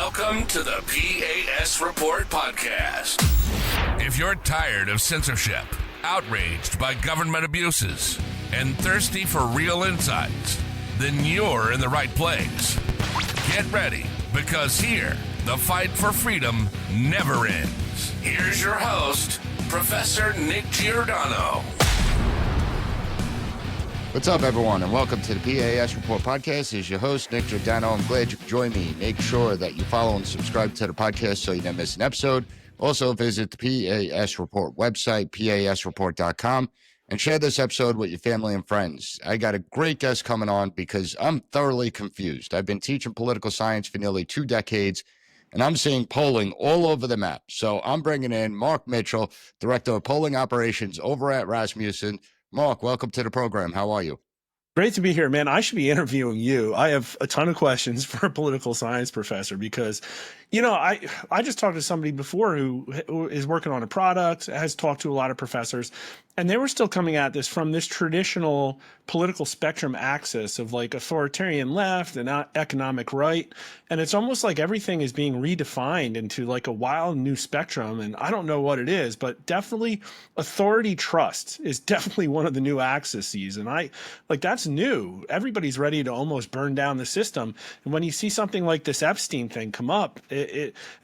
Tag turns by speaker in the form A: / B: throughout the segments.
A: Welcome to the P.A.S. Report podcast. If you're tired of censorship, outraged by government abuses, and thirsty for real insights, then you're in the right place. Get ready, because here, the fight for freedom never ends. Here's your host, Professor Nick Giordano.
B: What's up, everyone, and welcome to the P.A.S. Report podcast. This is your host, Nick Giordano. I'm glad you could join me. Make sure that you follow and subscribe to the podcast so you don't miss an episode. Also, visit the P.A.S. Report website, pasreport.com, and share this episode with your family and friends. I got a great guest coming on because I'm thoroughly confused. I've been teaching political science for nearly 2 decades, and I'm seeing polling all over the map. So I'm bringing in Mark Mitchell, Director of Polling Operations over at Rasmussen. Mark, welcome to the program. How are you?
C: Great to be here, man. I should be interviewing you. I have a ton of questions for a political science professor because, you know, I just talked to somebody before who is working on a product, has talked to a lot of professors, and they were still coming at this from this traditional political spectrum axis of like authoritarian left and economic right. And it's almost like everything is being redefined into like a wild new spectrum. And I don't know what it is, but definitely authority trust is definitely one of the new axes. And that's new. Everybody's ready to almost burn down the system. And when you see something like this Epstein thing come up,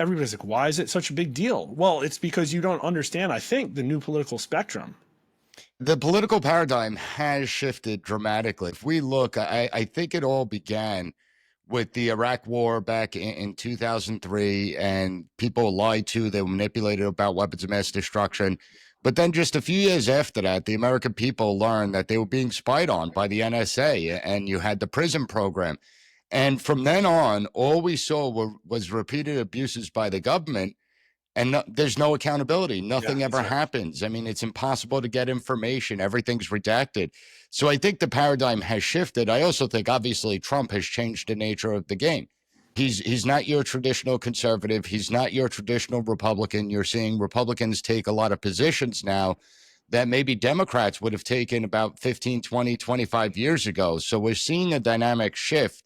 C: everybody's like, why is it such a big deal? Well, it's because you don't understand, I think, the new political spectrum.
B: The political paradigm has shifted dramatically. If we look, I think it all began with the Iraq war back in 2003, and people lied to, they were manipulated about weapons of mass destruction. But then just a few years after that, the American people learned that they were being spied on by the NSA, and you had the prison program. And from then on, all we saw was repeated abuses by the government. And there's no accountability. Nothing ever happens. I mean, it's impossible to get information. Everything's redacted. So I think the paradigm has shifted. I also think, obviously, Trump has changed the nature of the game. He's not your traditional conservative. He's not your traditional Republican. You're seeing Republicans take a lot of positions now that maybe Democrats would have taken about 15, 20, 25 years ago. So we're seeing a dynamic shift.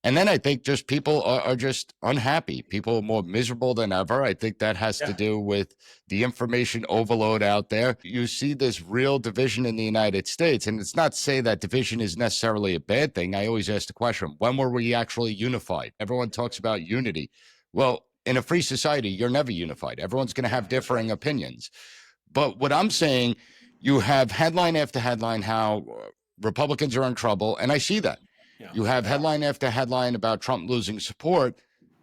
B: And then I think just people are just unhappy. People are more miserable than ever. I think that has to do with the information overload out there. You see this real division in the United States, and it's not to say that division is necessarily a bad thing. I always ask the question, when were we actually unified? Everyone talks about unity. Well, in a free society, you're never unified. Everyone's going to have differing opinions. But what I'm saying, you have headline after headline how Republicans are in trouble, and I see that. You have headline after headline about Trump losing support,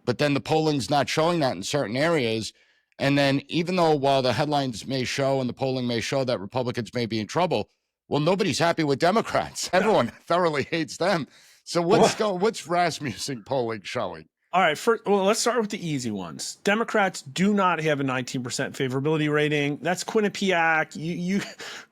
B: but then the polling's not showing that in certain areas. And then even though while the headlines may show and the polling may show that Republicans may be in trouble, well, nobody's happy with Democrats. Everyone thoroughly hates them. So what's Rasmussen polling showing?
C: All right, let's start with the easy ones. Democrats do not have a 19% favorability rating. That's Quinnipiac.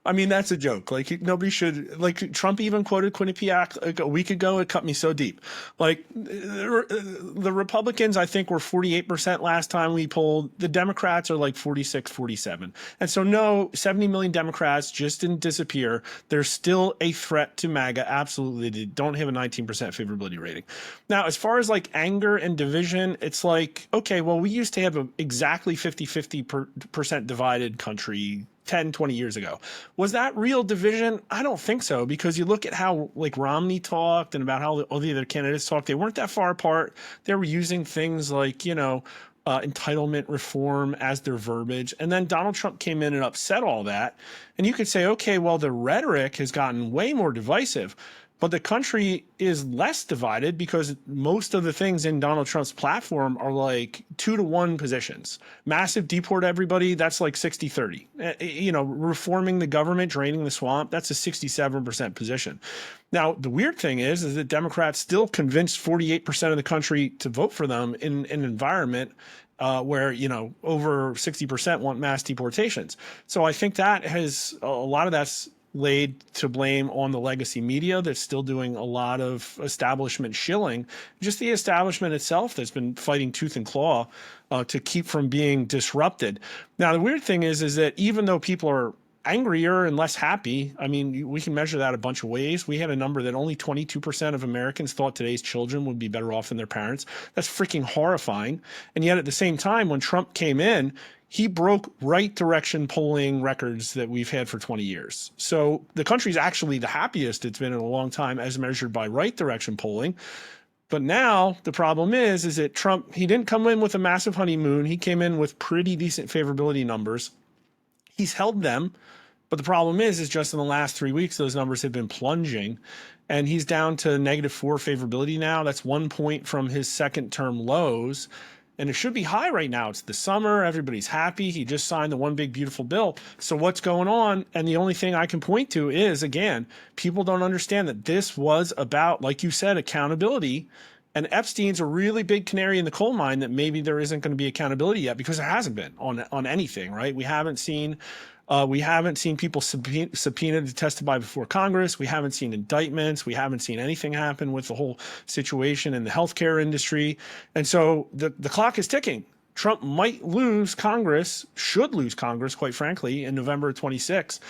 C: I mean, that's a joke. Like, nobody should, like, Trump even quoted Quinnipiac like a week ago. It cut me so deep. Like, the Republicans, I think, were 48% last time we polled. The Democrats are like 46, 47. And so, no, 70 million Democrats just didn't disappear. They're still a threat to MAGA. Absolutely. They don't have a 19% favorability rating. Now, as far as like anger and division, it's like, okay, well, we used to have a exactly 50% divided country 10, 20 years ago. Was that real division? I don't think so, because you look at how like Romney talked and about how all the other candidates talked. They weren't that far apart. They were using things like, entitlement reform as their verbiage. And then Donald Trump came in and upset all that. And you could say, okay, well, the rhetoric has gotten way more divisive. But the country is less divided because most of the things in Donald Trump's platform are like 2-to-1 positions. Massive deport everybody, that's like 60-30. Reforming the government, draining the swamp, that's a 67% position. Now, the weird thing is that Democrats still convinced 48% of the country to vote for them in an environment where, over 60% want mass deportations. So I think that has a lot of that's laid to blame on the legacy media that's still doing a lot of establishment shilling, just the establishment itself that's been fighting tooth and claw to keep from being disrupted. Now, the weird thing is that even though people are angrier and less happy. I mean, we can measure that a bunch of ways. We had a number that only 22% of Americans thought today's children would be better off than their parents. That's freaking horrifying. And yet at the same time, when Trump came in, he broke right direction polling records that we've had for 20 years. So the country's actually the happiest it's been in a long time as measured by right direction polling. But now the problem is that Trump, he didn't come in with a massive honeymoon. He came in with pretty decent favorability numbers. He's held them. But the problem is just in the last 3 weeks, those numbers have been plunging, and he's down to -4 favorability now. That's 1 point from his second term lows. And it should be high right now. It's the summer. Everybody's happy. He just signed the one big beautiful bill. So what's going on? And the only thing I can point to is, again, people don't understand that this was about, like you said, accountability. And Epstein's a really big canary in the coal mine that maybe there isn't going to be accountability yet, because there hasn't been on anything, right? We haven't seen people subpoenaed to testify before Congress. We haven't seen indictments. We haven't seen anything happen with the whole situation in the healthcare industry. And so the clock is ticking. Trump might lose Congress, should lose Congress, quite frankly, in November 26.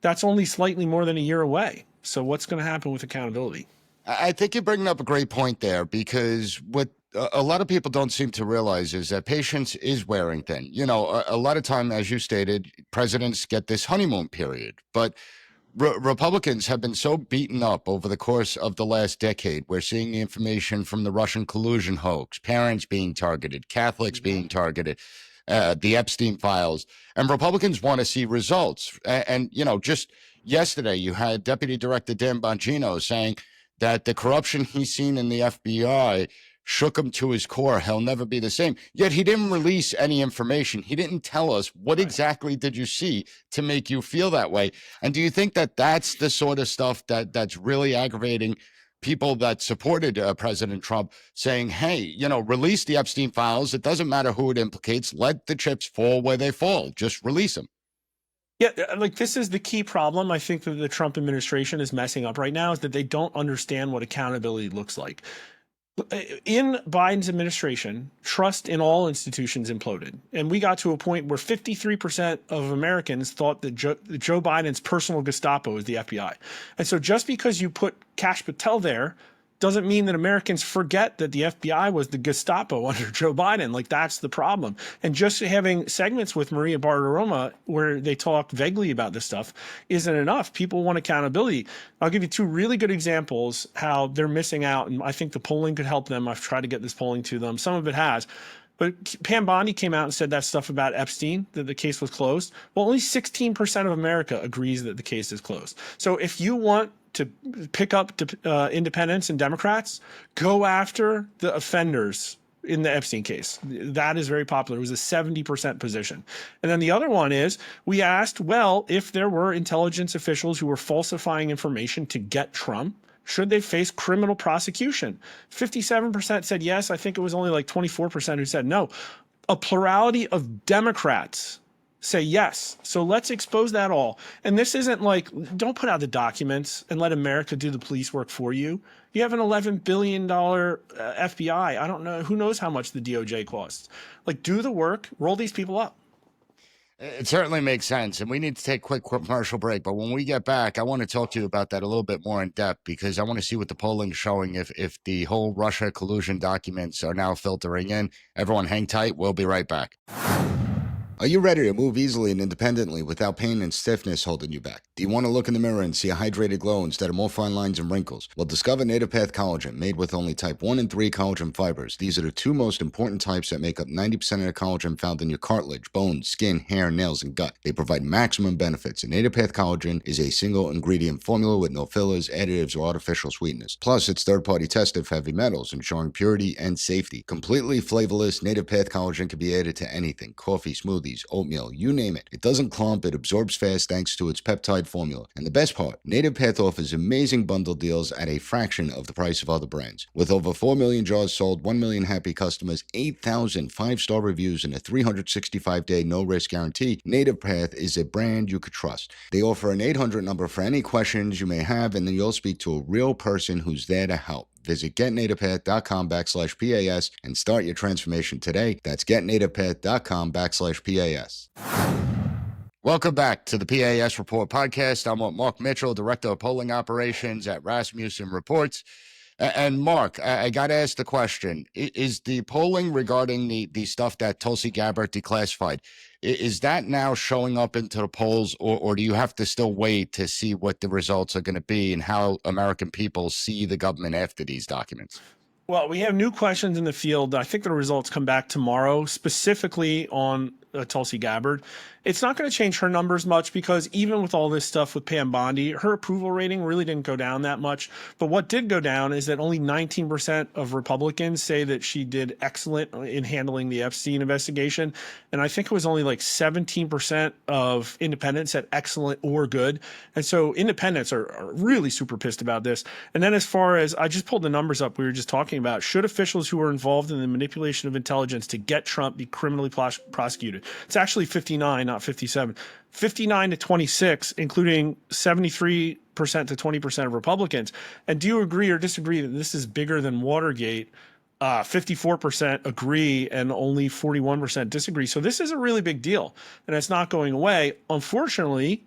C: That's only slightly more than a year away. So what's going to happen with accountability?
B: I think you're bringing up a great point there, because what a lot of people don't seem to realize is that patience is wearing thin. You know, a lot of time, as you stated, presidents get this honeymoon period, but Republicans have been so beaten up over the course of the last decade. We're seeing the information from the Russian collusion hoax, parents being targeted, Catholics being targeted, the Epstein files, and Republicans want to see results. And you know, just yesterday, you had Deputy Director Dan Bongino saying that the corruption he's seen in the FBI shook him to his core. He'll never be the same. Yet he didn't release any information. He didn't tell us what exactly did you see to make you feel that way. And do you think that that's the sort of stuff that's really aggravating people that supported President Trump, saying, hey, you know, release the Epstein files. It doesn't matter who it implicates. Let the chips fall where they fall. Just release them.
C: Yeah, like this is the key problem I think that the Trump administration is messing up right now, is that they don't understand what accountability looks like. In Biden's administration, trust in all institutions imploded. And we got to a point where 53% of Americans thought that Joe Biden's personal Gestapo is the FBI. And so just because you put Kash Patel there doesn't mean that Americans forget that the FBI was the Gestapo under Joe Biden. Like, that's the problem. And just having segments with Maria Bartiromo where they talk vaguely about this stuff isn't enough. People want accountability. I'll give you two really good examples how they're missing out, and I think the polling could help them. I've tried to get this polling to them. Some of it has. But Pam Bondi came out and said that stuff about Epstein, that the case was closed. Well, only 16% of America agrees that the case is closed. So if you want to pick up independents and Democrats, go after the offenders in the Epstein case. That is very popular. It was a 70% position. And then the other one is, we asked, well, if there were intelligence officials who were falsifying information to get Trump, should they face criminal prosecution? 57% said yes. I think it was only like 24% who said no. A plurality of Democrats say yes. So let's expose that all. And this isn't like, don't put out the documents and let America do the police work for you. You have an $11 billion FBI. I don't know. Who knows how much the DOJ costs? Like, do the work, roll these people up.
B: It certainly makes sense. And we need to take a quick commercial break. But when we get back, I want to talk to you about that a little bit more in depth, because I want to see what the polling is showing, if the whole Russia collusion documents are now filtering in. Everyone hang tight. We'll be right back. Are you ready to move easily and independently without pain and stiffness holding you back? Do you want to look in the mirror and see a hydrated glow instead of more fine lines and wrinkles? Well, discover Native Path Collagen, made with only type 1 and 3 collagen fibers. These are the two most important types that make up 90% of the collagen found in your cartilage, bones, skin, hair, nails, and gut. They provide maximum benefits, and Native Path Collagen is a single ingredient formula with no fillers, additives, or artificial sweeteners. Plus, it's third-party tested for heavy metals, ensuring purity and safety. Completely flavorless, Native Path Collagen can be added to anything: coffee, smoothies, oatmeal, you name it. It doesn't clump, it absorbs fast thanks to its peptide formula. And the best part, Native Path offers amazing bundle deals at a fraction of the price of other brands. With over 4 million jars sold, 1 million happy customers, 8,000 5-star reviews, and a 365-day no-risk guarantee, Native Path is a brand you could trust. They offer an 800 number for any questions you may have, and then you'll speak to a real person who's there to help. Visit getnativepath.com/PAS and start your transformation today. That's getnativepath.com/PAS. Welcome back to the P.A.S. Report podcast. I'm Mark Mitchell, Director of Polling Operations at Rasmussen Reports. And Mark, I got to ask the question, is the polling regarding the stuff that Tulsi Gabbard declassified, is that now showing up into the polls, or do you have to still wait to see what the results are going to be and how American people see the government after these documents?
C: Well, we have new questions in the field. I think the results come back tomorrow, specifically on Tulsi Gabbard. It's not going to change her numbers much because even with all this stuff with Pam Bondi, her approval rating really didn't go down that much. But what did go down is that only 19% of Republicans say that she did excellent in handling the Epstein investigation. And I think it was only like 17% of independents said excellent or good. And so independents are really super pissed about this. And then as far as, I just pulled the numbers up we were just talking about, should officials who were involved in the manipulation of intelligence to get Trump be criminally prosecuted? It's actually 59, not 57. 59 to 26, including 73% to 20% of Republicans. And do you agree or disagree that this is bigger than Watergate? 54% agree and only 41% disagree. So this is a really big deal, and it's not going away. Unfortunately,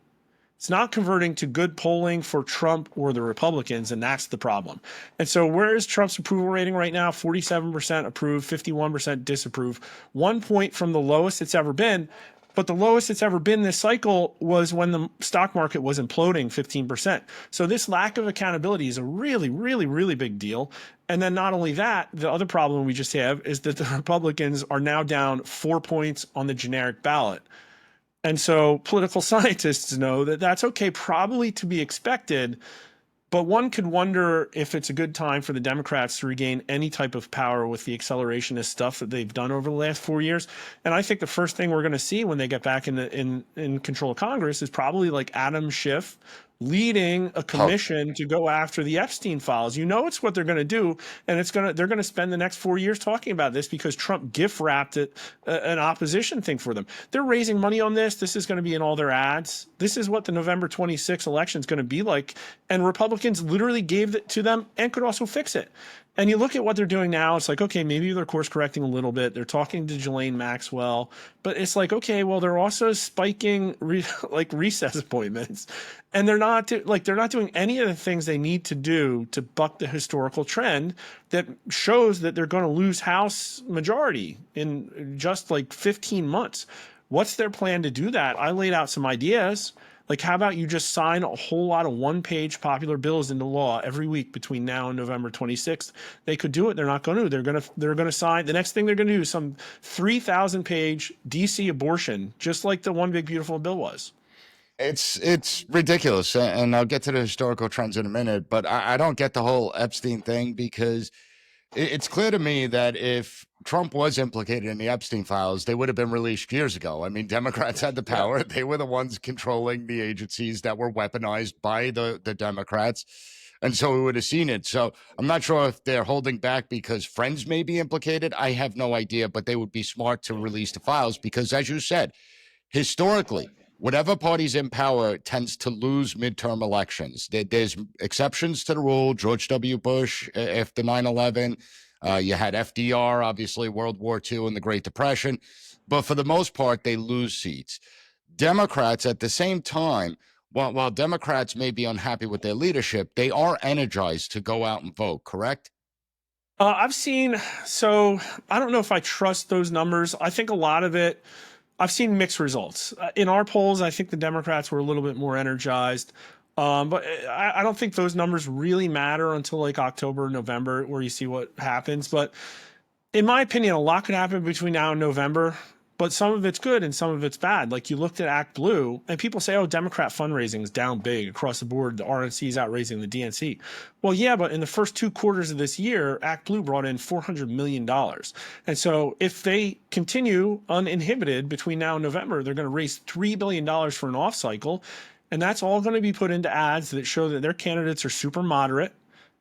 C: it's not converting to good polling for Trump or the Republicans, and that's the problem. And so where is Trump's approval rating right now? 47% approve, 51% disapprove. 1 point from the lowest it's ever been. But the lowest it's ever been this cycle was when the stock market was imploding 15%. So this lack of accountability is a really, really, really big deal. And then not only that, the other problem we just have is that the Republicans are now down 4 points on the generic ballot. And so political scientists know that that's okay, probably to be expected. But one could wonder if it's a good time for the Democrats to regain any type of power with the accelerationist stuff that they've done over the last 4 years. And I think the first thing we're going to see when they get back in control of Congress is probably like Adam Schiff leading a commission to go after the Epstein files. You know, it's what they're going to do, and they're going to spend the next 4 years talking about this because Trump gift wrapped it an opposition thing for them. They're raising money on this. This is going to be in all their ads. This is what the November 26th election is going to be like, and Republicans literally gave it to them and could also fix it. And you look at what they're doing now, it's like, okay, maybe they're course correcting a little bit. They're talking to Ghislaine Maxwell, but it's like, okay, well, they're also spiking recess appointments, and they're not doing any of the things they need to do to buck the historical trend that shows that they're going to lose House majority in just like 15 months. What's their plan to do that? I laid out some ideas. Like, how about you just sign a whole lot of one-page popular bills into law every week between now and November 26th? They could do it. They're not going to. They're going to sign. The next thing they're going to do is some 3,000-page DC abortion, just like the One Big Beautiful Bill was.
B: It's ridiculous, and I'll get to the historical trends in a minute, but I don't get the whole Epstein thing because it's clear to me that if Trump was implicated in the Epstein files, they would have been released years ago. I mean, Democrats had the power. They were the ones controlling the agencies that were weaponized by the Democrats. And so we would have seen it. So I'm not sure if they're holding back because friends may be implicated. I have no idea, but they would be smart to release the files because, as you said, historically, whatever party's in power tends to lose midterm elections. There's exceptions to the rule. George W. Bush after 9/11. You had FDR, obviously, World War II and the Great Depression. But for the most part, they lose seats. Democrats, at the same time, while Democrats may be unhappy with their leadership, they are energized to go out and vote, correct?
C: So I don't know if I trust those numbers. I think a lot of it, I've seen mixed results. In our polls, I think the Democrats were a little bit more energized. But I don't think those numbers really matter until like October, November, where you see what happens. But in my opinion, a lot could happen between now and November. But some of it's good and some of it's bad. Like you looked at Act Blue, and people say, oh, Democrat fundraising is down big across the board. The RNC is outraising the DNC. Well, yeah, but in the first 2 quarters of this year, Act Blue brought in $400 million. And so if they continue uninhibited between now and November, they're going to raise $3 billion for an off cycle. And that's all going to be put into ads that show that their candidates are super moderate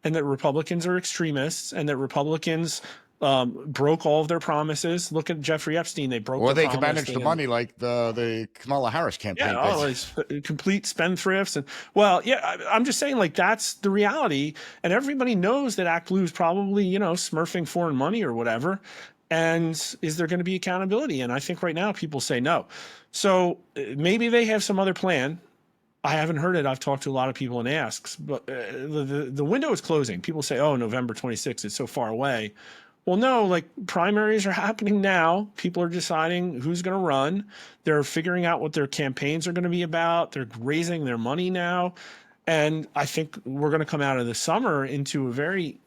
C: and that Republicans are extremists and that Republicans broke all of their promises. Look at Jeffrey Epstein. They broke.
B: Or they can manage the money like the Kamala Harris campaign.
C: Yeah, complete spendthrifts. And well, yeah, I'm just saying, like, that's the reality. And everybody knows that Act Blue is probably, smurfing foreign money or whatever. And is there going to be accountability? And I think right now people say no. So maybe they have some other plan. I haven't heard it. I've talked to a lot of people and asked, but the window is closing. People say, oh, November 26th, it's so far away. Well, no, like primaries are happening now. People are deciding who's going to run. They're figuring out what their campaigns are going to be about. They're raising their money now. And I think we're going to come out of the summer into a very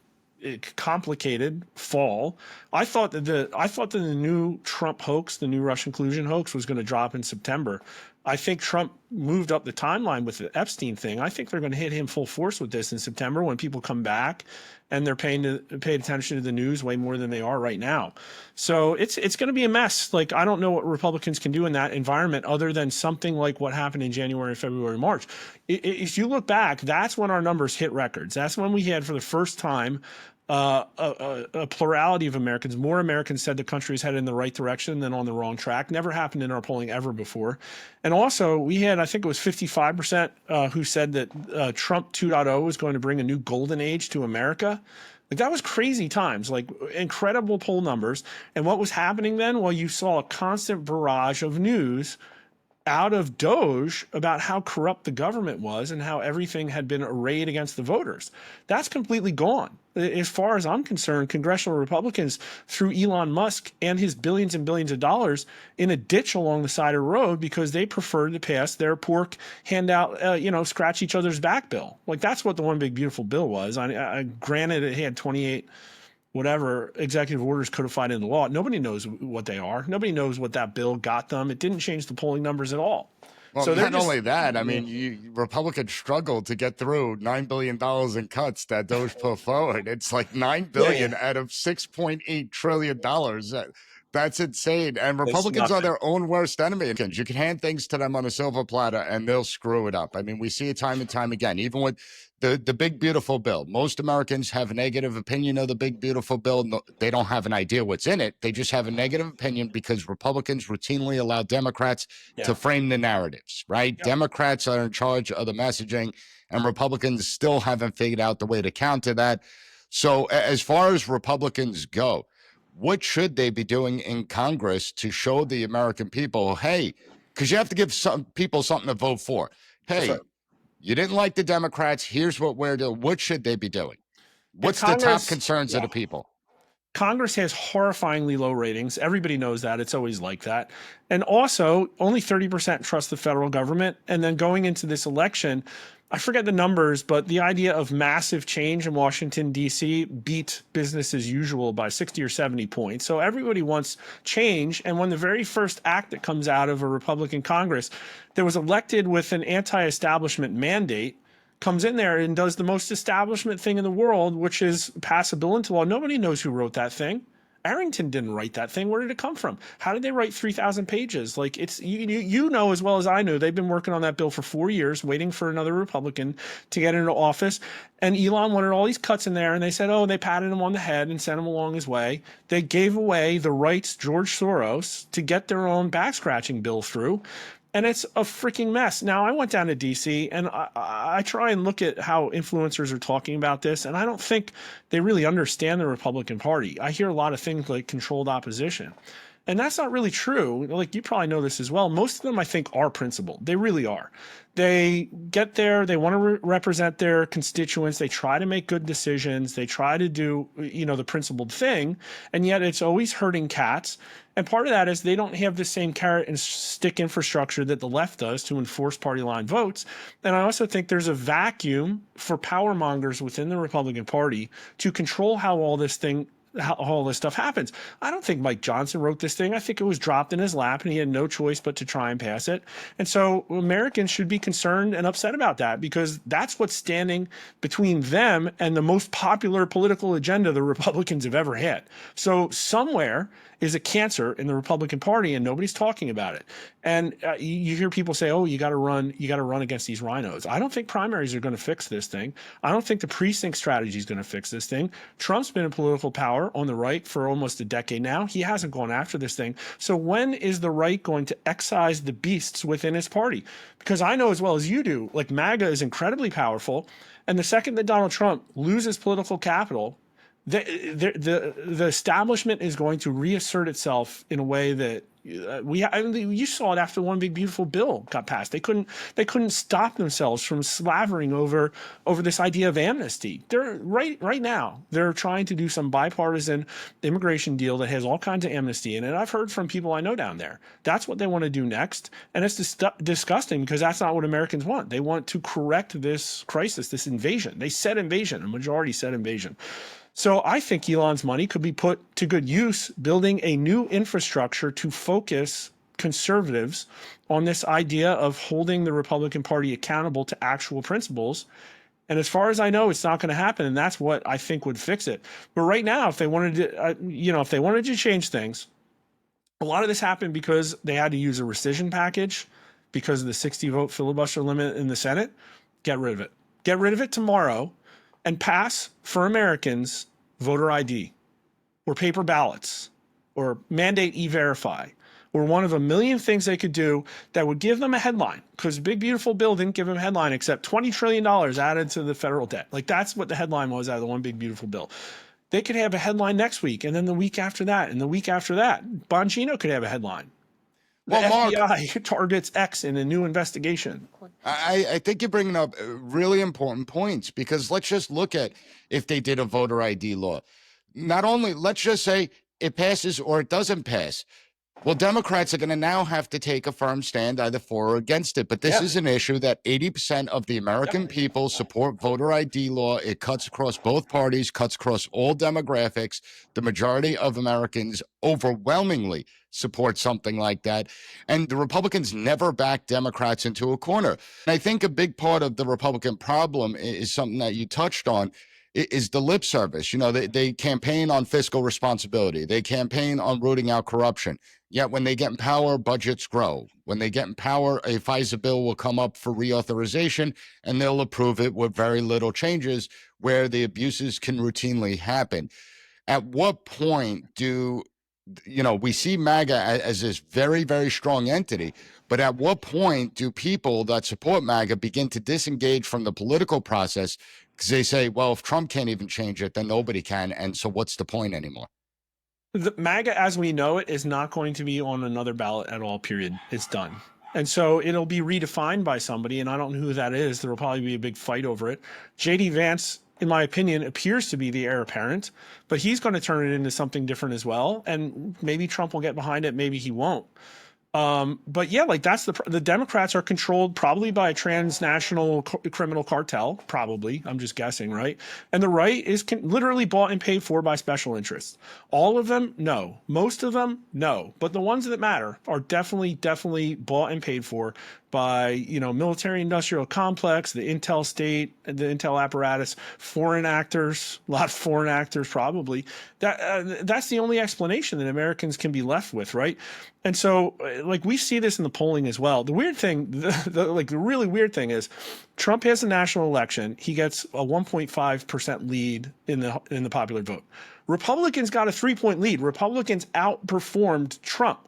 C: complicated fall. I thought that the new Trump hoax, the new Russian collusion hoax, was going to drop in September. I think Trump moved up the timeline with the Epstein thing. I think they're going to hit him full force with this in September when people come back and they're paying attention to the news way more than they are right now. So it's going to be a mess. Like, I don't know what Republicans can do in that environment other than something like what happened in January, February, March. If you look back, that's when our numbers hit records. That's when we had, for the first time, a plurality of Americans. More Americans said the country is headed in the right direction than on the wrong track. Never happened in our polling ever before. And also, we had, I think it was 55% who said that Trump 2.0 was going to bring a new golden age to America. Like, that was crazy times, like incredible poll numbers. And what was happening then? Well, you saw a constant barrage of news out of Doge about how corrupt the government was and how everything had been arrayed against the voters. That's completely gone. As far as I'm concerned, congressional Republicans threw Elon Musk and his billions and billions of dollars in a ditch along the side of the road because they preferred to pass their pork handout, scratch each other's back bill. Like, that's what the one big beautiful bill was. I granted it had 28 whatever executive orders codified into law. Nobody knows what they are. Nobody knows what that bill got them. It didn't change the polling numbers at all.
B: Well, so not only that, I mean, Republicans struggled to get through $9 billion in cuts that Doge put forward. It's like $9 billion out of $6.8 trillion. That's insane. And Republicans are their own worst enemy. You can hand things to them on a silver platter and they'll screw it up. I mean, we see it time and time again, even with the big, beautiful bill. Most Americans have a negative opinion of the big, beautiful bill. No, they don't have an idea what's in it. They just have a negative opinion because Republicans routinely allow Democrats to frame the narratives, right? Yep. Democrats are in charge of the messaging, and Republicans still haven't figured out the way to counter that. So as far as Republicans go, what should they be doing in Congress to show the American people, hey, because you have to give some people something to vote for. Hey, you didn't like the Democrats. Here's what we're doing. What should they be doing? What's the top concerns of the people?
C: Congress has horrifyingly low ratings. Everybody knows that. It's always like that. And also, only 30% trust the federal government. And then going into this election, I forget the numbers, but the idea of massive change in Washington, D.C. beat business as usual by 60 or 70 points. So everybody wants change. And when the very first act that comes out of a Republican Congress that was elected with an anti-establishment mandate comes in there and does the most establishment thing in the world, which is pass a bill into law. Nobody knows who wrote that thing. Arrington didn't write that thing. Where did it come from? How did they write 3,000 pages? Like, it's you know as well as I know, they've been working on that bill for 4 years, waiting for another Republican to get into office. And Elon wanted all these cuts in there, and they said, oh, they patted him on the head and sent him along his way. They gave away the rights, George Soros, to get their own back scratching bill through. And it's a freaking mess. Now, I went down to D.C. and I try and look at how influencers are talking about this, and I don't think they really understand the Republican Party. I hear a lot of things like controlled opposition. And that's not really true. Like, you probably know this as well. Most of them, I think, are principled. They really are. They get there. They want to represent their constituents. They try to make good decisions. They try to do, the principled thing. And yet it's always herding cats. And part of that is they don't have the same carrot and stick infrastructure that the left does to enforce party line votes. And I also think there's a vacuum for power mongers within the Republican Party to control how all this stuff happens. I don't think Mike Johnson wrote this thing. I think it was dropped in his lap and he had no choice but to try and pass it. And so Americans should be concerned and upset about that, because that's what's standing between them and the most popular political agenda the Republicans have ever had. So somewhere is a cancer in the Republican Party and nobody's talking about it. And you hear people say, oh, you got to run against these rhinos. I don't think primaries are going to fix this thing. I don't think the precinct strategy is going to fix this thing. Trump's been in political power on the right for almost a decade now. He hasn't gone after this thing. So when is the right going to excise the beasts within his party? Because I know as well as you do, like, MAGA is incredibly powerful. And the second that Donald Trump loses political capital, The establishment is going to reassert itself in a way that you saw it after the One Big Beautiful Bill got passed. They couldn't stop themselves from slavering over this idea of amnesty. They're right now they're trying to do some bipartisan immigration deal that has all kinds of amnesty in it. I've heard from people I know down there. That's what they want to do next, and it's disgusting because that's not what Americans want. They want to correct this crisis, this invasion. They said invasion. A majority said invasion. So I think Elon's money could be put to good use building a new infrastructure to focus conservatives on this idea of holding the Republican Party accountable to actual principles. And as far as I know, it's not going to happen. And that's what I think would fix it. But right now, if they wanted to, if they wanted to change things, a lot of this happened because they had to use a rescission package because of the 60-vote filibuster limit in the Senate. Get rid of it. Get rid of it tomorrow. And pass for Americans voter ID or paper ballots or mandate E-Verify or one of a million things they could do that would give them a headline, because Big Beautiful Bill didn't give them a headline except $20 trillion added to the federal debt. Like that's what the headline was out of the One Big Beautiful Bill. They could have a headline next week and then the week after that and the week after that. Bongino could have a headline. The FBI targets X in a new investigation.
B: I think you're bringing up really important points, because let's just look at if they did a voter ID law. Not only, let's just say it passes or it doesn't pass. Well, Democrats are going to now have to take a firm stand either for or against it. But this is an issue that 80% of the American people support voter ID law. It cuts across both parties, cuts across all demographics. The majority of Americans overwhelmingly support something like that. And the Republicans never back Democrats into a corner. And I think a big part of the Republican problem is something that you touched on, is the lip service. They campaign on fiscal responsibility. They campaign on rooting out corruption. Yet when they get in power, budgets grow. When they get in power, a FISA bill will come up for reauthorization, and they'll approve it with very little changes where the abuses can routinely happen. At what point we see MAGA as this very, very strong entity, but at what point do people that support MAGA begin to disengage from the political process because they say, well, if Trump can't even change it, then nobody can, and so what's the point anymore?
C: The MAGA, as we know it, is not going to be on another ballot at all, period. It's done. And so it'll be redefined by somebody, and I don't know who that is. There will probably be a big fight over it. J.D. Vance, in my opinion, appears to be the heir apparent, but he's going to turn it into something different as well. And maybe Trump will get behind it. Maybe he won't. But yeah, like that's the Democrats are controlled probably by a transnational criminal cartel. Probably, I'm just guessing, right? And the right is literally bought and paid for by special interests. All of them, no. Most of them, no. But the ones that matter are definitely bought and paid for by, military industrial complex, the Intel state, the Intel apparatus, foreign actors, a lot of foreign actors probably. That's the only explanation that Americans can be left with, right? And so, like, we see this in the polling as well. The weird thing, the really weird thing is, Trump has a national election. He gets a 1.5% lead in the popular vote. Republicans got a 3-point lead. Republicans outperformed Trump.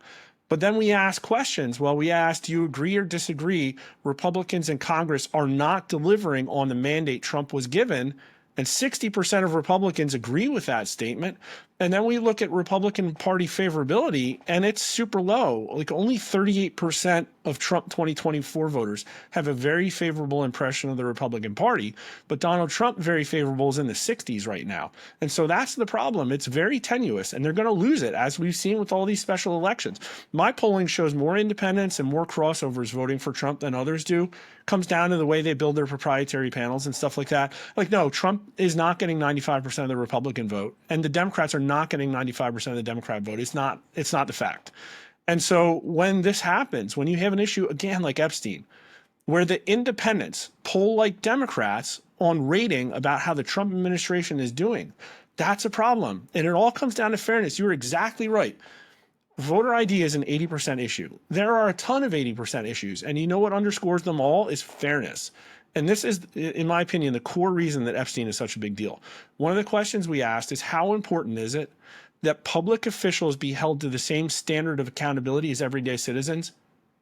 C: But then we ask questions. Well, we asked, do you agree or disagree? Republicans in Congress are not delivering on the mandate Trump was given. And 60% of Republicans agree with that statement. And then we look at Republican Party favorability, and it's super low. Like only 38% of Trump 2024 voters have a very favorable impression of the Republican Party. But Donald Trump, very favorable, is in the 60s right now. And so that's the problem. It's very tenuous, and they're going to lose it, as we've seen with all these special elections. My polling shows more independents and more crossovers voting for Trump than others do. Comes down to the way they build their proprietary panels and stuff like that. Like, no, Trump is not getting 95% of the Republican vote, and the Democrats are not getting 95% of the Democrat vote. It's not the fact. And so when this happens, when you have an issue, again, like Epstein, where the independents poll like Democrats on rating about how the Trump administration is doing, that's a problem. And it all comes down to fairness. You're exactly right. Voter ID is an 80% issue. There are a ton of 80% issues. And you know what underscores them all is fairness. And this is, in my opinion, the core reason that Epstein is such a big deal. One of the questions we asked is, how important is it that public officials be held to the same standard of accountability as everyday citizens?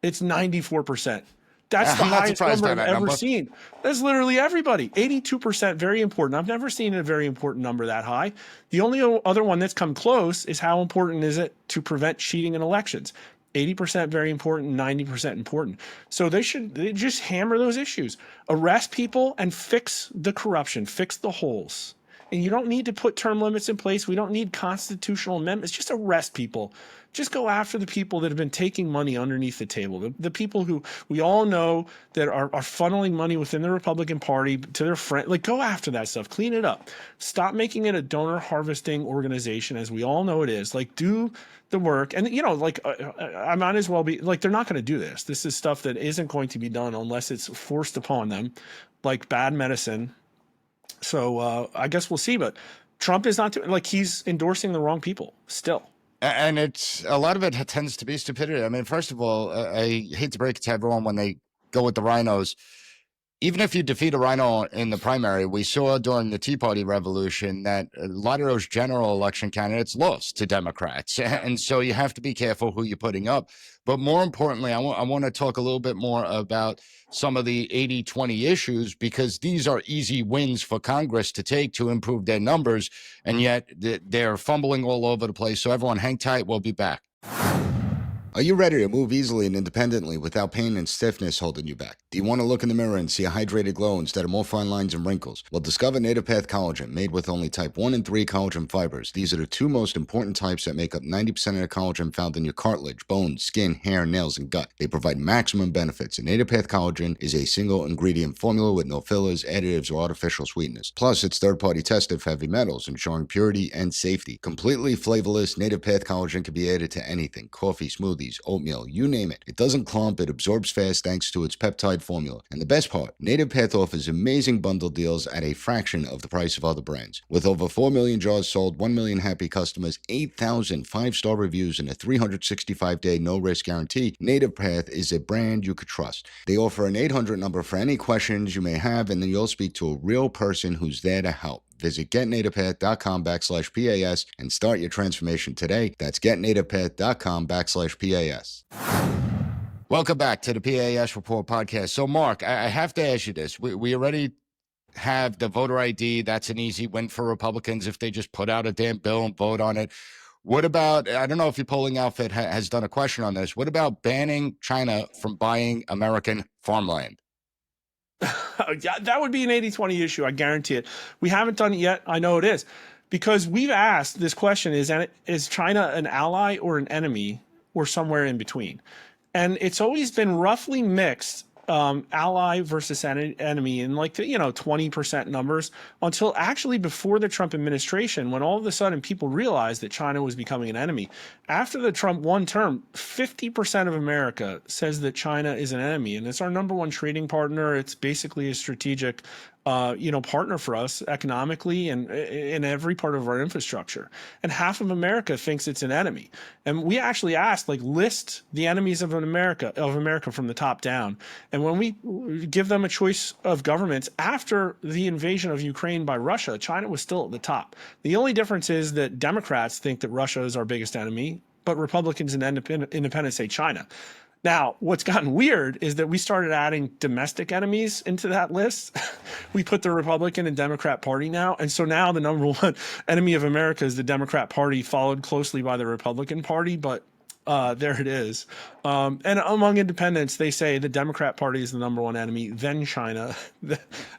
C: It's 94%. That's the
B: I'm not
C: highest
B: surprised
C: number
B: by
C: I've
B: that
C: ever
B: number.
C: seen. That's literally everybody. 82%, very important. I've never seen a very important number that high. The only other one that's come close is how important is it to prevent cheating in elections? 80% very important, 90% important. So they just hammer those issues, arrest people and fix the corruption, fix the holes. And you don't need to put term limits in place. We don't need constitutional amendments. Just arrest people. Just go after the people that have been taking money underneath the table. The people who we all know that are funneling money within the Republican Party to their friend. Like, go after that stuff. Clean it up. Stop making it a donor harvesting organization, as we all know it is. Like, do the work. And, I might as well be like, they're not going to do this. This is stuff that isn't going to be done unless it's forced upon them, like bad medicine. So I guess we'll see. But Trump is not like, he's endorsing the wrong people still.
B: And it's a lot of it tends to be stupidity. I mean, first of all, I hate to break it to everyone when they go with the rhinos. Even if you defeat a rhino in the primary, we saw during the Tea Party revolution that a lot of those general election candidates lost to Democrats. And so you have to be careful who you're putting up. But more importantly, I want to talk a little bit more about some of the 80-20 issues, because these are easy wins for Congress to take to improve their numbers. And yet they're fumbling all over the place. So everyone hang tight. We'll be back. Are you ready to move easily and independently without pain and stiffness holding you back? Do you want to look in the mirror and see a hydrated glow instead of more fine lines and wrinkles? Well, discover Native Path Collagen, made with only type 1 and 3 collagen fibers. These are the two most important types that make up 90% of the collagen found in your cartilage, bones, skin, hair, nails, and gut. They provide maximum benefits, and Native Path Collagen is a single ingredient formula with no fillers, additives, or artificial sweeteners. Plus, it's third-party tested for heavy metals, ensuring purity and safety. Completely flavorless, Native Path Collagen can be added to anything: coffee, smoothies, oatmeal, you name it. It doesn't clump, it absorbs fast thanks to its peptide formula. And the best part, Native Path offers amazing bundle deals at a fraction of the price of other brands. With over 4 million jars sold, 1 million happy customers, 8,000 5-star reviews, and a 365-day no-risk guarantee, Native Path is a brand you could trust. They offer an 800 number for any questions you may have, and then you'll speak to a real person who's there to help. Visit getnativepath.com/PAS and start your transformation today. That's getnativepath.com/PAS. Welcome back to the P.A.S. Report podcast. So, Mark, I have to ask you this. We already have the voter ID. That's an easy win for Republicans if they just put out a damn bill and vote on it. What about, I don't know if your polling outfit has done a question on this. What about banning China from buying American farmland?
C: Yeah, that would be an 80-20 issue. I guarantee it. We haven't done it yet. I know it is, because we've asked this question: is China an ally or an enemy, or somewhere in between? And it's always been roughly mixed, ally versus enemy, in like 20% numbers, until actually before the Trump administration, when all of a sudden people realized that China was becoming an enemy. After the Trump one term, 50% of America says that China is an enemy, and it's our number one trading partner. It's basically a strategic partner for us economically and in every part of our infrastructure. And half of America thinks it's an enemy. And we actually asked, list the enemies of America from the top down. And when we give them a choice of governments after the invasion of Ukraine by Russia, China was still at the top. The only difference is that Democrats think that Russia is our biggest enemy, but Republicans and independents say China. Now, what's gotten weird is that we started adding domestic enemies into that list. We put the Republican and Democrat Party now. And so now the number one enemy of America is the Democrat Party, followed closely by the Republican Party. But there it is. And among independents, they say the Democrat Party is the number one enemy, then China,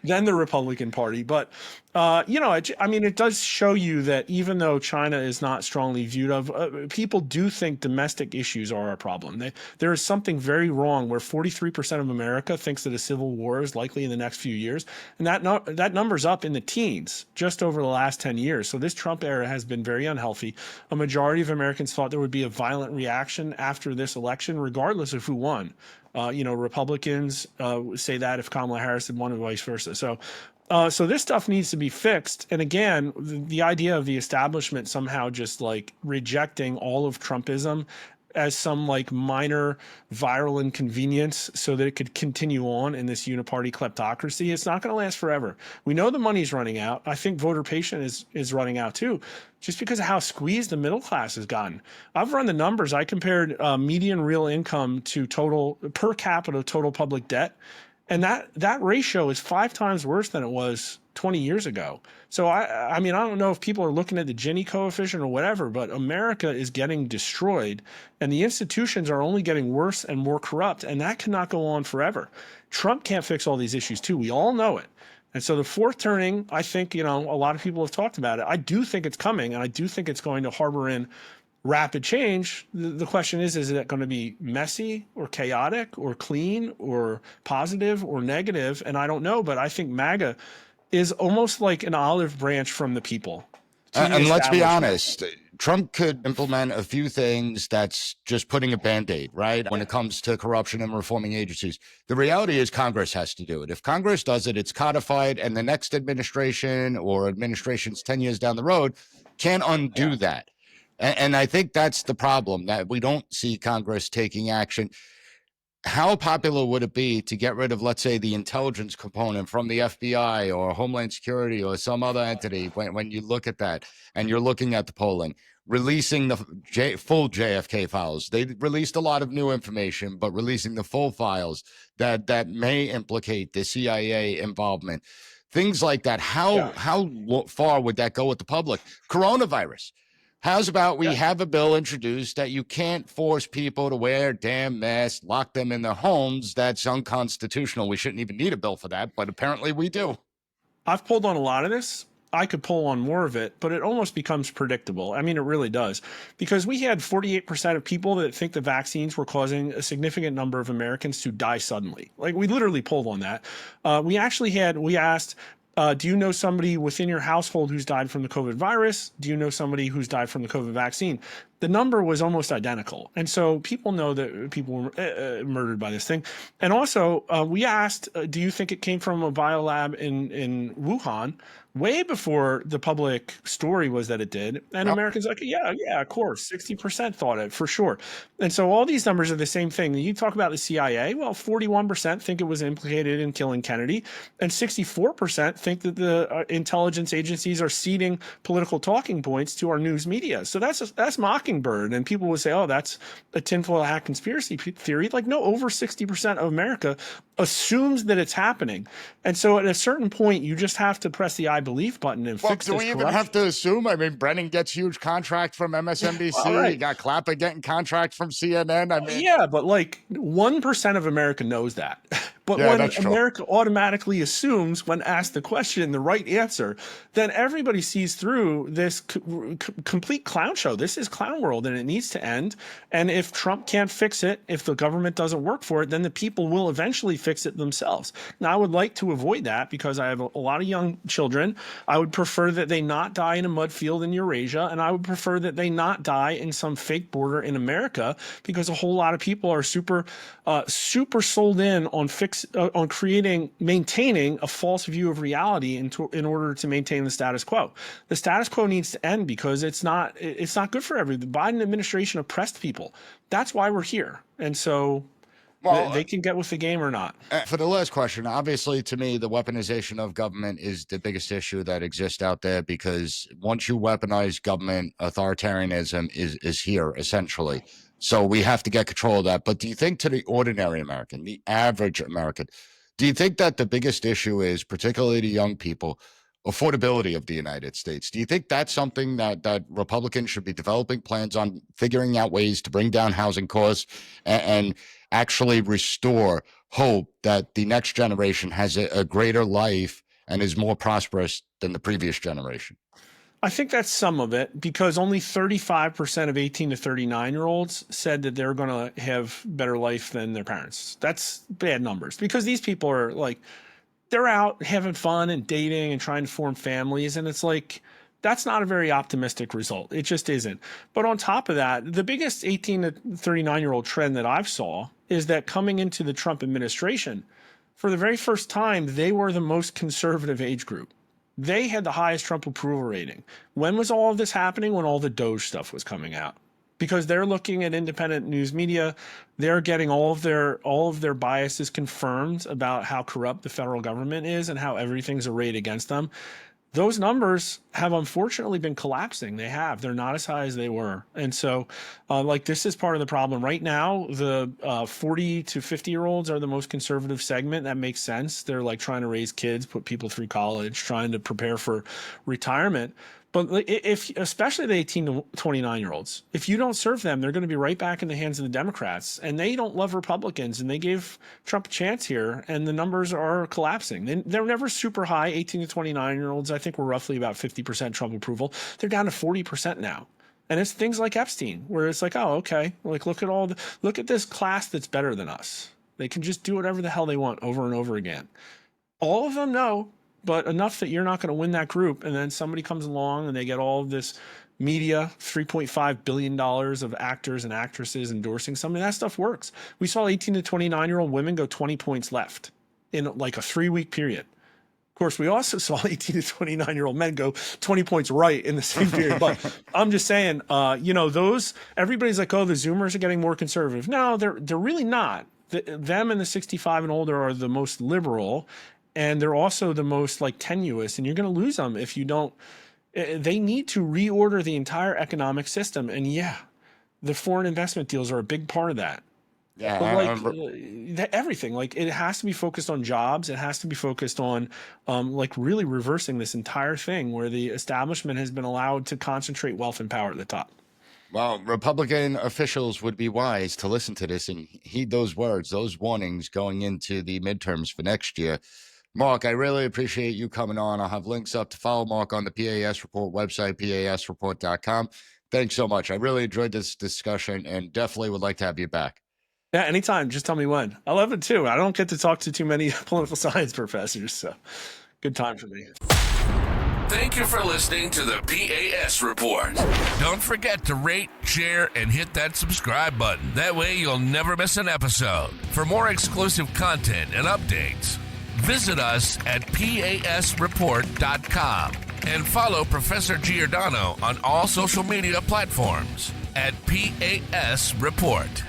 C: then the Republican Party. But, it does show you that even though China is not strongly viewed of, people do think domestic issues are a problem. There is something very wrong where 43% of America thinks that a civil war is likely in the next few years. And that number's up in the teens just over the last 10 years. So this Trump era has been very unhealthy. A majority of Americans thought there would be a violent reaction after this election, regardless of who won. Republicans say that if Kamala Harris had won and vice versa. So this stuff needs to be fixed. And again, the idea of the establishment somehow just rejecting all of Trumpism, as some like minor viral inconvenience so that it could continue on in this uniparty kleptocracy. It's not going to last forever. We know the money's running out. I think voter patience is running out too, just because of how squeezed the middle class has gotten. I've run the numbers. I compared median real income to total per capita total public debt. And that ratio is 5 times worse than it was 20 years ago. So I mean, I don't know if people are looking at the Gini coefficient or whatever, but America is getting destroyed and the institutions are only getting worse and more corrupt. And that cannot go on forever. Trump can't fix all these issues too. We all know it. And so the fourth turning, I think, a lot of people have talked about it. I do think it's coming, and I do think it's going to harbor in rapid change. The question is it going to be messy or chaotic or clean or positive or negative? And I don't know, but I think MAGA is almost like an olive branch from the people.
B: And let's be honest, Trump could implement a few things that's just putting a Band-Aid, right? When it comes to corruption and reforming agencies. The reality is Congress has to do it. If Congress does it, it's codified, and the next administration or administrations 10 years down the road can't undo that. And I think that's the problem, that we don't see Congress taking action. How popular would it be to get rid of, let's say, the intelligence component from the FBI or Homeland Security or some other entity when you look at that and you're looking at the polling, releasing the full JFK files? They released a lot of new information, but releasing the full files that may implicate the CIA involvement, things like that. How far would that go with the public? Coronavirus. How's about we have a bill introduced that you can't force people to wear damn masks, lock them in their homes? That's unconstitutional. We shouldn't even need a bill for that, but apparently we do.
C: I've pulled on a lot of this. I could pull on more of it, but it almost becomes predictable. I mean, it really does, because we had 48% of people that think the vaccines were causing a significant number of Americans to die suddenly. Like, we literally pulled on that. We asked, do you know somebody within your household who's died from the COVID virus? Do you know somebody who's died from the COVID vaccine? The number was almost identical. And so people know that people were murdered by this thing. And also, we asked, do you think it came from a biolab in Wuhan? Way before the public story was that it did. And Americans like, yeah, of course. 60% thought it for sure. And so all these numbers are the same thing. You talk about the CIA, well, 41% think it was implicated in killing Kennedy, and 64% think that the intelligence agencies are seeding political talking points to our news media. So that's Mockingbird. And people would say, oh, that's a tinfoil hat conspiracy theory. Like, no, over 60% of America assumes that it's happening. And so at a certain point, you just have to press the I believe button and fix this.
B: Do we even have to assume? I mean, Brennan gets huge contracts from MSNBC. Right. You got Clapper getting contracts from CNN. I mean,
C: yeah, but like 1% of America knows that. But when America automatically assumes, when asked the question, the right answer, then everybody sees through this complete clown show. This is clown world, and it needs to end. And if Trump can't fix it, if the government doesn't work for it, then the people will eventually fix it themselves. Now, I would like to avoid that because I have a lot of young children. I would prefer that they not die in a mud field in Eurasia, and I would prefer that they not die in some fake border in America, because a whole lot of people are super sold in on maintaining a false view of reality in order to maintain the status quo. The status quo needs to end because it's not good for everybody. The Biden administration oppressed people. That's why we're here. And so they can get with the game or not.
B: For the last question, obviously, to me, the weaponization of government is the biggest issue that exists out there, because once you weaponize government, authoritarianism is here, essentially. So we have to get control of that. But do you think, to the ordinary American, the average American, do you think that the biggest issue is, particularly to young people, affordability of the United States? Do you think that's something that Republicans should be developing plans on, figuring out ways to bring down housing costs and actually restore hope that the next generation has a greater life and is more prosperous than the previous generation?
C: I think that's some of it, because only 35% of 18 to 39-year-olds said that they're going to have better life than their parents. That's bad numbers, because these people are like, they're out having fun and dating and trying to form families. And it's like, that's not a very optimistic result. It just isn't. But on top of that, the biggest 18 to 39-year-old trend that I've saw is that coming into the Trump administration, for the very first time, they were the most conservative age group. They had the highest Trump approval rating. When was all of this happening? When all the Doge stuff was coming out. because they're looking at independent news media. They're getting all of their biases confirmed about how corrupt the federal government is and how everything's arrayed against them. Those numbers have unfortunately been collapsing. They're not as high as they were. And so this is part of the problem right now. The 40 to 50-year-olds are the most conservative segment. That makes sense. They're like trying to raise kids, put people through college, trying to prepare for retirement. But especially the 18 to 29-year-olds, if you don't serve them, they're going to be right back in the hands of the Democrats. And they don't love Republicans, and they gave Trump a chance here, and the numbers are collapsing. They're never super high. 18 to 29-year-olds, I think, were roughly about 50% Trump approval. They're down to 40% now. And it's things like Epstein, where it's like, oh, okay, like look at this class that's better than us. They can just do whatever the hell they want over and over again. All of them know, but enough that you're not going to win that group. And then somebody comes along and they get all of this media, $3.5 billion of actors and actresses endorsing something. That stuff works. We saw 18 to 29-year-old women go 20 points left in like a 3-week period. Of course, we also saw 18 to 29-year-old men go 20 points right in the same period. But I'm just saying, everybody's like, oh, the Zoomers are getting more conservative. No, they're really not. Them and the 65 and older are the most liberal. And they're also the most like tenuous, and you're going to lose them if you don't. They need to reorder the entire economic system. And yeah, the foreign investment deals are a big part of that.
B: Yeah,
C: but everything, like it has to be focused on jobs. It has to be focused on really reversing this entire thing where the establishment has been allowed to concentrate wealth and power at the top.
B: Well, Republican officials would be wise to listen to this and heed those words, those warnings going into the midterms for next year. Mark, I really appreciate you coming on. I'll have links up to follow Mark on the P.A.S. Report website, PASreport.com. Thanks so much. I really enjoyed this discussion and definitely would like to have you back.
C: Yeah, anytime. Just tell me when. I love it too. I don't get to talk to too many political science professors, so good time for me.
A: Thank you for listening to the P.A.S. Report. Don't forget to rate, share, and hit that subscribe button. That way you'll never miss an episode. For more exclusive content and updates, visit us at PASreport.com and follow Professor Giordano on all social media platforms at P.A.S. Report.